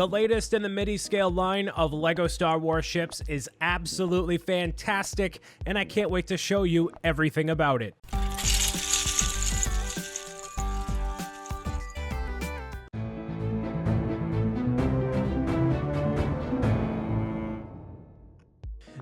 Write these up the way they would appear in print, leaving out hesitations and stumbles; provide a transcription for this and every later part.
The latest in the midi-scale line of LEGO Star Wars ships is absolutely fantastic, and I can't wait to show you everything about it.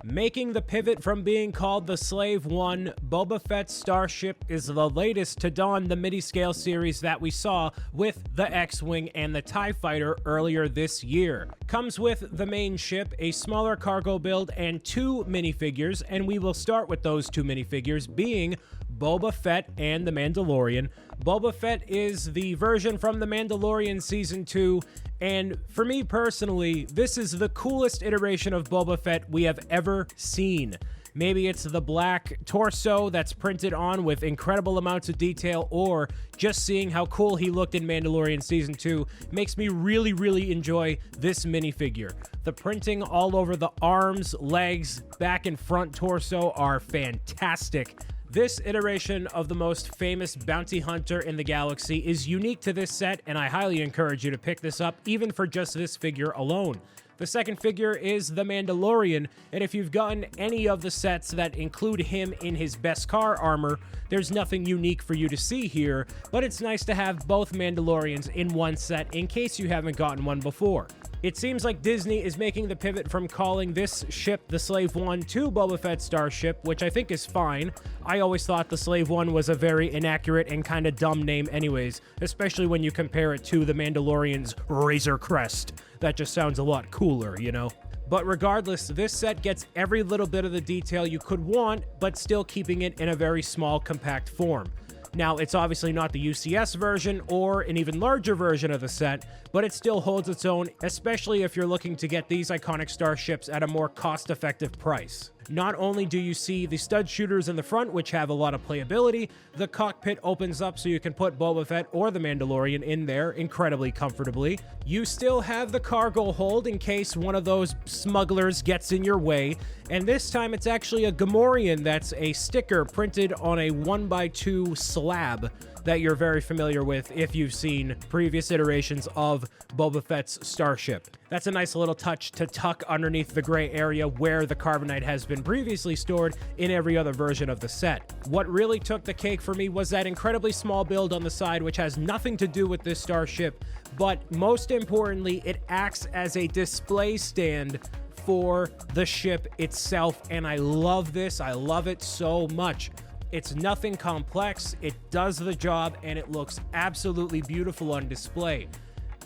Making the pivot from being called the Slave One, Boba Fett's Starship is the latest to don the midi-scale series that we saw with the X-Wing and the TIE Fighter earlier this year. Comes with the main ship, a smaller cargo build, and 2 minifigures, and we will start with those 2 minifigures being Boba Fett and the Mandalorian. Boba Fett is the version from the Mandalorian Season 2, and for me personally, this is the coolest iteration of Boba Fett we have ever seen. Maybe it's the black torso that's printed on with incredible amounts of detail, or just seeing how cool he looked in Mandalorian Season 2 makes me really enjoy this minifigure. The printing all over the arms, legs, back and front torso are fantastic. This iteration of the most famous bounty hunter in the galaxy is unique to this set, and I highly encourage you to pick this up even for just this figure alone. The second figure is the Mandalorian, and if you've gotten any of the sets that include him in his beskar armor, there's nothing unique for you to see here, but it's nice to have both Mandalorians in one set in case you haven't gotten one before. It seems like Disney is making the pivot from calling this ship the Slave One to Boba Fett's Starship, which I think is fine. I always thought the Slave One was a very inaccurate and kind of dumb name anyways, especially when you compare it to the Mandalorian's Razor Crest. That just sounds a lot cooler, you know? But regardless, this set gets every little bit of the detail you could want, but still keeping it in a very small, compact form. Now, it's obviously not the UCS version or an even larger version of the set, but it still holds its own, especially if you're looking to get these iconic starships at a more cost-effective price. Not only do you see the stud shooters in the front, which have a lot of playability, the cockpit opens up so you can put Boba Fett or the Mandalorian in there incredibly comfortably. You still have the cargo hold in case one of those smugglers gets in your way, and this time it's actually a Gamorrean that's a sticker printed on a 1x2 slab that you're very familiar with if you've seen previous iterations of Boba Fett's Starship. That's a nice little touch to tuck underneath the gray area where the Carbonite has been previously stored in every other version of the set. What really took the cake for me was that incredibly small build on the side, which has nothing to do with this Starship, but most importantly, it acts as a display stand for the ship itself, and I love this. I love it so much. It's nothing complex, it does the job, and it looks absolutely beautiful on display.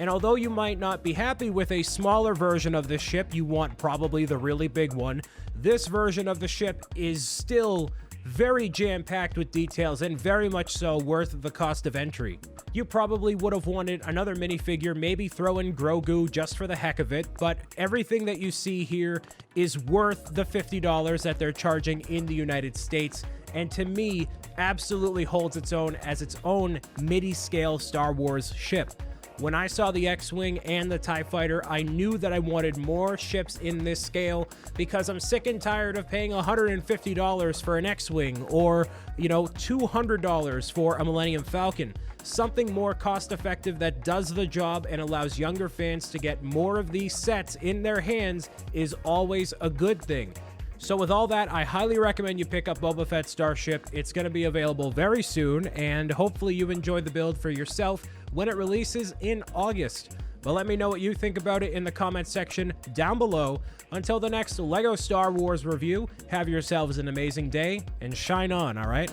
And although you might not be happy with a smaller version of this ship, you want probably the really big one, this version of the ship is still very jam-packed with details and very much so worth the cost of entry. You probably would have wanted another minifigure, maybe throw in Grogu just for the heck of it, but everything that you see here is worth the $50 that they're charging in the United States, and to me, absolutely holds its own as its own midi-scale Star Wars ship. When I saw the X-Wing and the TIE Fighter, I knew that I wanted more ships in this scale because I'm sick and tired of paying $150 for an X-Wing or, $200 for a Millennium Falcon. Something more cost-effective that does the job and allows younger fans to get more of these sets in their hands is always a good thing. So with all that, I highly recommend you pick up Boba Fett's Starship. It's going to be available very soon, and hopefully you enjoy the build for yourself when it releases in August. But let me know what you think about it in the comment section down below. Until the next LEGO Star Wars review, have yourselves an amazing day, and shine on, alright?